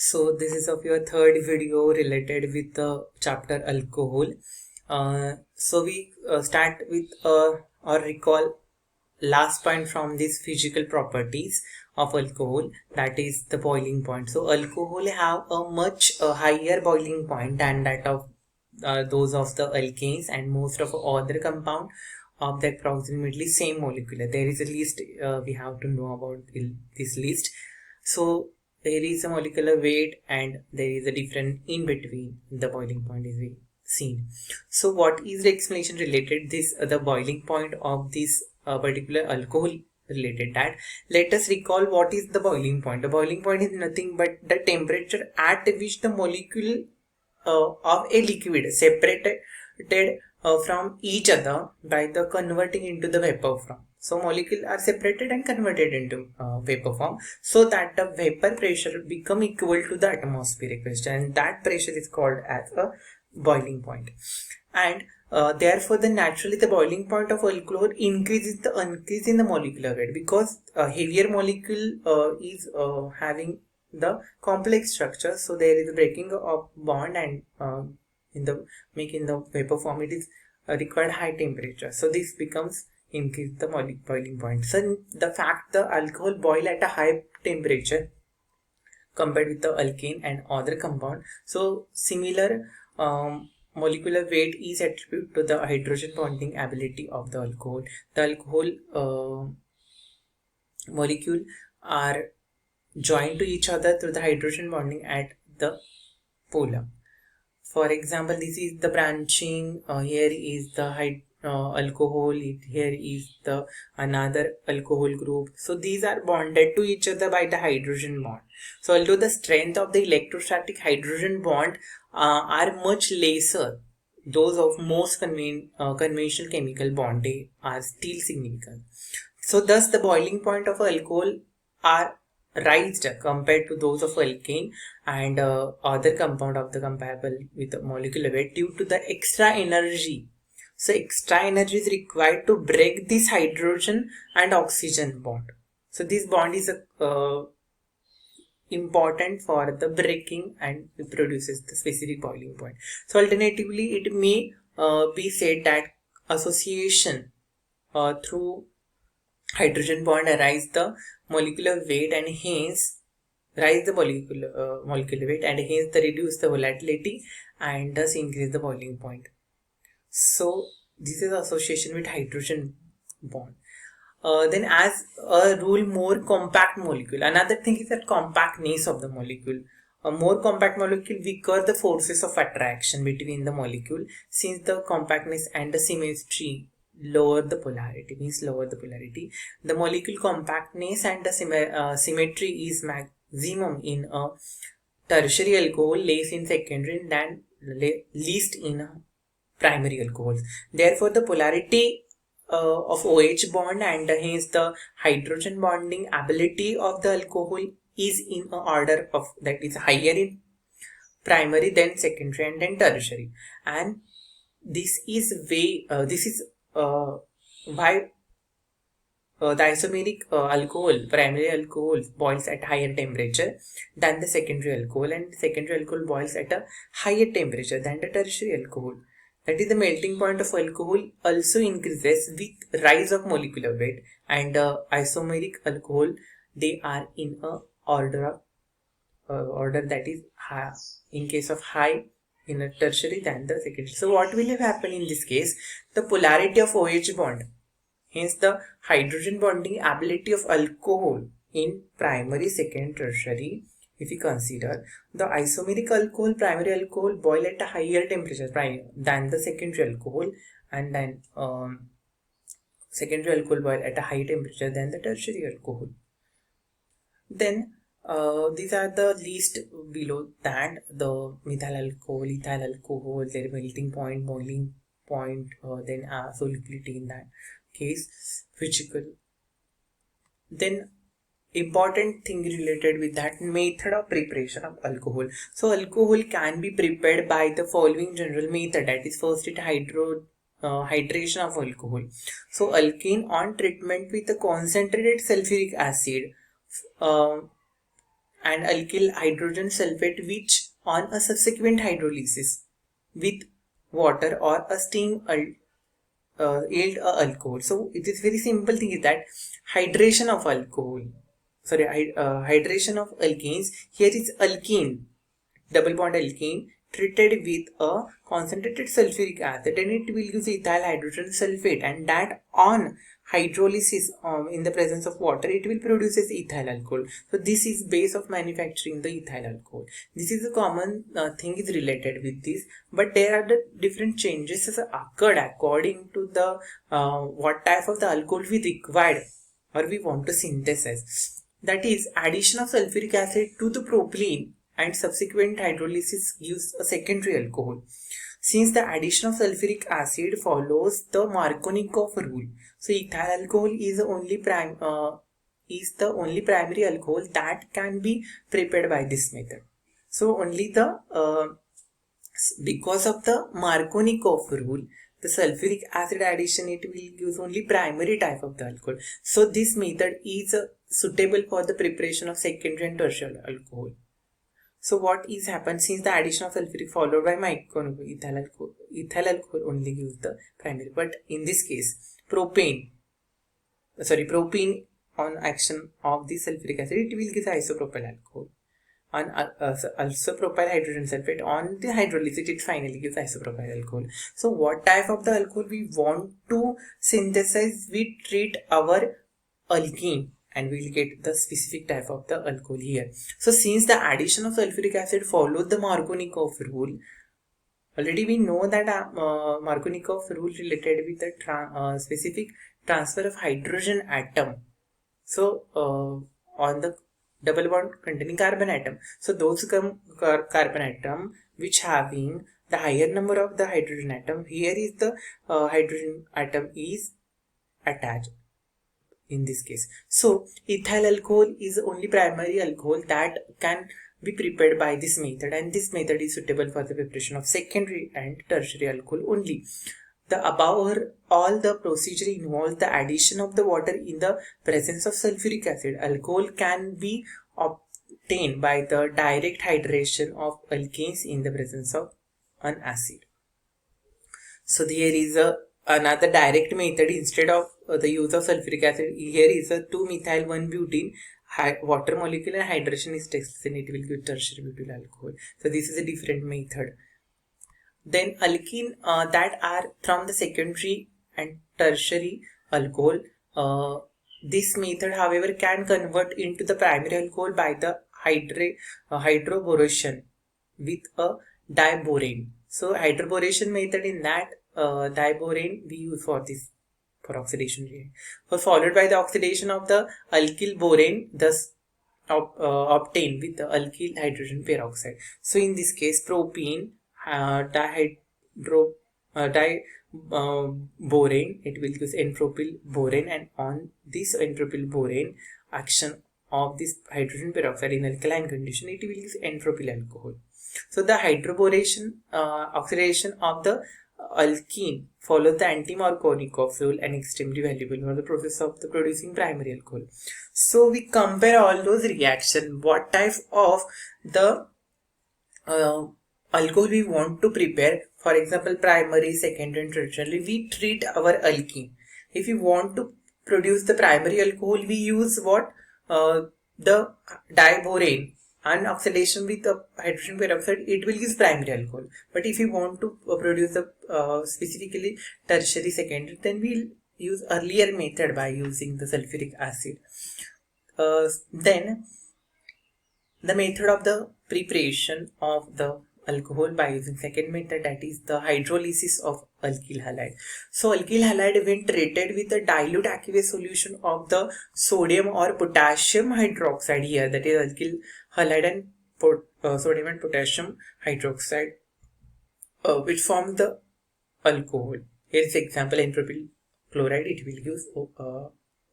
So this is of your third video related with the chapter alcohol. So we start with or recall last point from these physical properties of alcohol, that is the boiling point. So alcohol have a much higher boiling point than that of those of the alkanes and most of other compound of the approximately same molecular. There is a list we have to know about this list. So there is a molecular weight and there is a difference in between the boiling point is seen. So what is the explanation related this the boiling point of this particular alcohol related that? Let us recall what is the boiling point. The boiling point is nothing but the temperature at which the molecule of a liquid separated from each other by the converting into the vapor form. So molecules are separated and converted into vapor form so that the vapor pressure become equal to the atmospheric pressure, and that pressure is called as a boiling point. And therefore naturally the boiling point of alcohol increases the increase in the molecular weight, because a heavier molecule is having the complex structure, so there is a breaking of bond, and in the making the vapor form it is required high temperature, so this becomes increase the boiling point. So the fact the alcohol boil at a high temperature compared with the alkane and other compound, so similar molecular weight is attributed to the hydrogen bonding ability of the alcohol. The alcohol molecule are joined to each other through the hydrogen bonding at the polar. For example, this is the branching. Here is the alcohol. Here is the another alcohol group. So these are bonded to each other by the hydrogen bond. So although the strength of the electrostatic hydrogen bond are much lesser, those of most conventional chemical bond, they are still significant. So thus the boiling point of alcohol are raised compared to those of alkane and other compound of the comparable with the molecular weight due to the extra energy. So extra energy is required to break this hydrogen and oxygen bond. So this bond is important for the breaking and it produces the specific boiling point. So alternatively, it may be said that association through hydrogen bond rise the molecular weight and hence rise the molecular weight and hence the reduce the volatility and thus increase the boiling point. So this is association with hydrogen bond. Then as a rule, more compact molecule. Another thing is that compactness of the molecule. A more compact molecule weaker the forces of attraction between the molecule, since the compactness and the symmetry lower the polarity, the molecule compactness and the symmetry is maximum in a tertiary alcohol, less in secondary, than least in primary alcohols. Therefore the polarity of OH bond and hence the hydrogen bonding ability of the alcohol is in a order of that is higher in primary, then secondary, and then tertiary. And this is why the isomeric alcohol, primary alcohol, boils at higher temperature than the secondary alcohol, and secondary alcohol boils at a higher temperature than the tertiary alcohol. That is, the melting point of alcohol also increases with rise of molecular weight, and isomeric alcohol, they are in a order that is high in case of high in a tertiary than the secondary. So what will have happened in this case? The polarity of OH bond, hence the hydrogen bonding ability of alcohol in primary, second, tertiary. If we consider the isomeric alcohol, primary alcohol boil at a higher temperature than the secondary alcohol, and then secondary alcohol boil at a higher temperature than the tertiary alcohol. Then these are the least below that the methyl alcohol, ethyl alcohol, their melting point, boiling point, then solubility in that case, physical. Then important thing related with that, method of preparation of alcohol. So alcohol can be prepared by the following general method, that is first it hydration of alcohol. So alkane on treatment with a concentrated sulfuric acid and alkyl hydrogen sulfate, which on a subsequent hydrolysis with water or a steam yield a alcohol. So it is very simple thing is that hydration of alcohol, hydration of alkenes. Here is alkene, double bond alkene treated with a concentrated sulfuric acid, and it will use ethyl hydrogen sulfate, and that on hydrolysis in the presence of water it will produces ethyl alcohol. So this is base of manufacturing the ethyl alcohol. This is a common thing is related with this, but there are the different changes has occurred according to the what type of the alcohol we required or we want to synthesize. That is, addition of sulfuric acid to the propylene and subsequent hydrolysis gives a secondary alcohol. Since the addition of sulfuric acid follows the Markovnikov rule, so ethyl alcohol is the only primary alcohol that can be prepared by this method. So only the because of the Markovnikov rule, the sulfuric acid addition, it will use only primary type of the alcohol. So this method is suitable for the preparation of secondary and tertiary alcohol. So what is happened, since the addition of sulfuric followed by ethyl alcohol only gives the primary. But in this case, propane on action of the sulfuric acid, it will give isopropyl alcohol. And also propyl hydrogen sulfate on the hydrolysis, it finally gives isopropyl alcohol. So what type of the alcohol we want to synthesize, we treat our alkene and we will get the specific type of the alcohol here. So since the addition of sulfuric acid followed the Markovnikov rule, already we know that Markovnikov rule related with the specific transfer of hydrogen atom. So on the double bond containing carbon atom. So those carbon atom which having the higher number of the hydrogen atom, here is the hydrogen atom is attached in this case. So ethyl alcohol is the only primary alcohol that can be prepared by this method, and this method is suitable for the preparation of secondary and tertiary alcohol only. The above or all the procedure involves the addition of the water in the presence of sulfuric acid. Alcohol can be obtained by the direct hydration of alkanes in the presence of an acid. So there is another direct method instead of the use of sulfuric acid. Here is a 2-methyl 1-butene. Water molecule and hydration is taken, it will give tertiary butyl alcohol. So this is a different method. Then alkene that are from the secondary and tertiary alcohol. This method, however, can convert into the primary alcohol by the hydroboration with a diborane. So hydroboration method, in that diborane we use for this, for oxidation reaction, followed by the oxidation of the alkyl borane, thus obtained with the alkyl hydrogen peroxide. So in this case, propene borane, it will use N-propyl borane, and on this N-propyl borane action of this hydrogen peroxide in alkaline condition, it will use N-propyl alcohol. So the hydroboration oxidation of the alkene follows the anti-Markovnikov rule and extremely valuable for the process of the producing primary alcohol. So we compare all those reactions, what type of the alcohol we want to prepare. For example, primary, secondary and tertiary, we treat our alkene. If we want to produce the primary alcohol, we use what? The diborane and oxidation with the hydrogen peroxide, it will use primary alcohol. But if you want to produce the specifically tertiary, secondary, then we'll use earlier method by using the sulfuric acid. Then the method of the preparation of the alcohol by using second method, that is the hydrolysis of alkyl halide. So alkyl halide, when treated with a dilute aqueous solution of the sodium or potassium hydroxide, here that is alkyl halide and sodium and potassium hydroxide, which form the alcohol. Here is example N-propyl chloride, it will use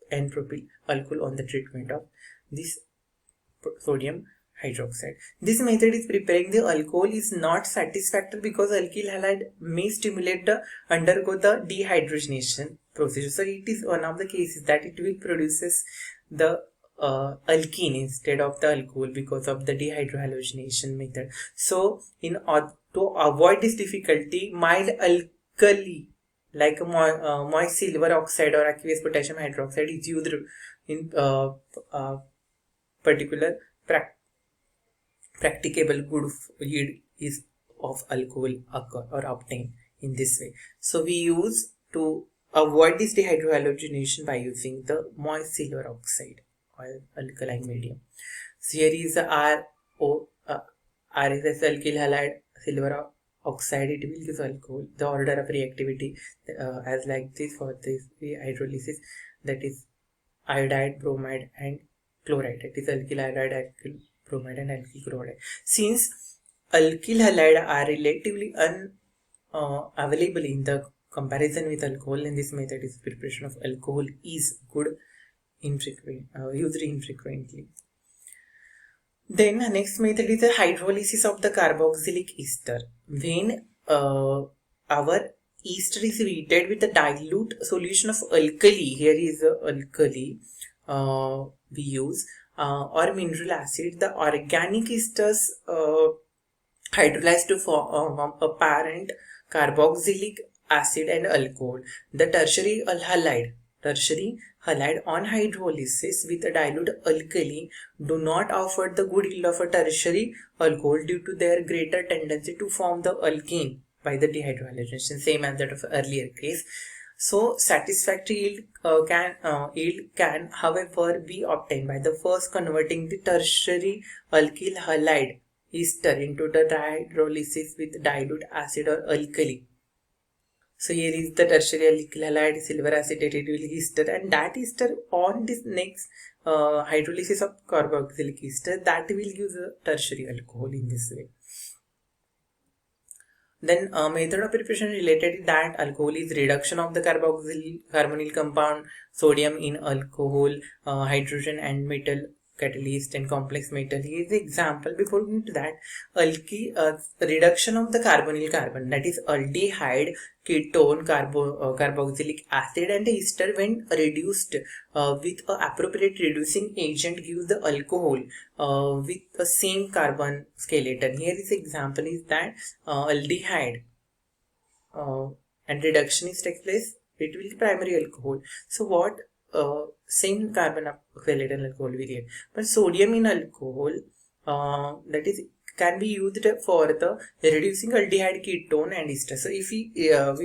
N-propyl alcohol on the treatment of this sodium hydroxide. This method is preparing the alcohol is not satisfactory because alkyl halide may stimulate the undergo the dehydrogenation procedure. So it is one of the cases that it will produces the alkene instead of the alcohol because of the dehydrohalogenation method. So in order to avoid this difficulty, mild alkali like moist silver oxide or aqueous potassium hydroxide is used in particular practicable good yield is of alcohol occur or obtained in this way. So we use to avoid this dehydrohalogenation by using the moist silver oxide or alkaline medium. So here is the RSS alkyl halide silver oxide. It will give alcohol. The order of reactivity as like this for this hydrolysis, that is iodide, bromide and chloride. It is alkyl iodide, alkyl bromide and alkyl chloride. Since alkyl halide are relatively unavailable in the comparison with alcohol, in this method is preparation of alcohol is good used infrequently. Then the next method is the hydrolysis of the carboxylic ester. When our ester is treated with a dilute solution of alkali, here is a alkali we use, or mineral acid, the organic esters hydrolyzed to form a parent carboxylic acid and alcohol. The tertiary halide on hydrolysis with a dilute alkali do not offer the good yield of a tertiary alcohol due to their greater tendency to form the alkene by the dehydrogenation, same as that of earlier case. So satisfactory yield can however be obtained by the first converting the tertiary alkyl halide ester into the hydrolysis with dilute acid or alkali. So here is the tertiary alkyl halide silver acetate ester, and that ester on this next hydrolysis of carboxylic ester, that will give the tertiary alcohol in this way. Then method of preparation related to that alcohol is reduction of the carbonyl compound sodium in alcohol, hydrogen and metal catalyst and complex metal. Here is the example. Before going to that, reduction of the carbonyl carbon, that is aldehyde, ketone, carboxylic acid and ester when reduced with a appropriate reducing agent gives the alcohol with the same carbon skeleton. Here is the example is that aldehyde and reduction is takes place, it will be primary alcohol. So what same carbon skeleton alcohol we get, but sodium in alcohol that is can be used for the reducing aldehyde, ketone and ester. So if we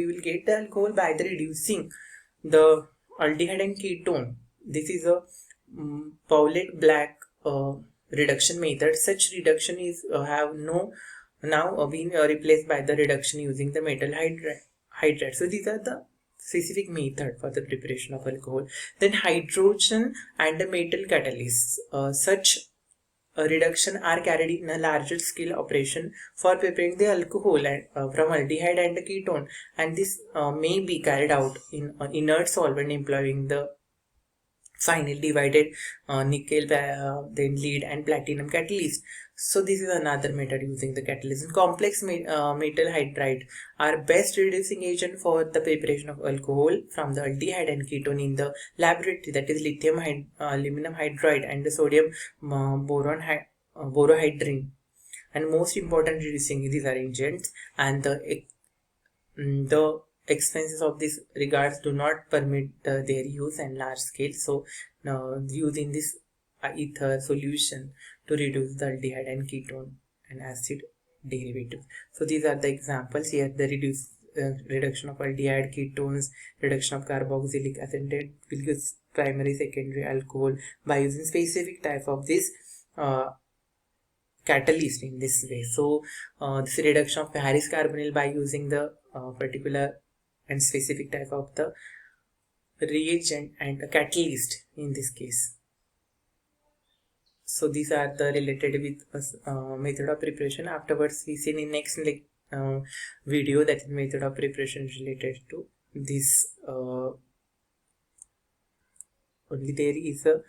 will get the alcohol by the reducing the aldehyde and ketone. This is a Paulet-Black reduction method. Such reduction is have no now been replaced by the reduction using the metal hydride. So these are the specific method for the preparation of alcohol. Then hydrogen and the metal catalysts. Such reduction are carried in a larger scale operation for preparing the alcohol and, from aldehyde and the ketone, and this may be carried out in inert solvent employing the finely divided nickel, then lead and platinum catalyst. So this is another method using the catalyst. Complex metal hydride are best reducing agent for the preparation of alcohol from the aldehyde and ketone in the laboratory, that is lithium aluminum hydride and the sodium borohydrin. And most important reducing these are agents, and the expenses of this regards do not permit their use and large scale. So using this ether solution to reduce the aldehyde and ketone and acid derivatives. So these are the examples here. The reduction of aldehyde, ketones, reduction of carboxylic acid will give primary secondary alcohol by using specific type of this catalyst in this way. So this reduction of Harris carbonyl by using the particular and specific type of the reagent and a catalyst in this case. So these are the related with method of preparation. Afterwards we see in next video, that is method of preparation related to this. Only there is a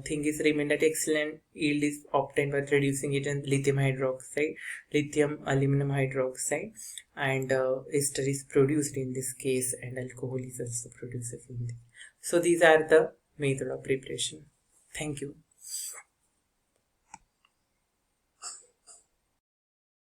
thing is remain that excellent yield is obtained by reducing agent lithium hydroxide, lithium aluminum hydroxide, and ester is produced in this case, and alcohol is also produced in this. So these are the method of preparation. Thank you.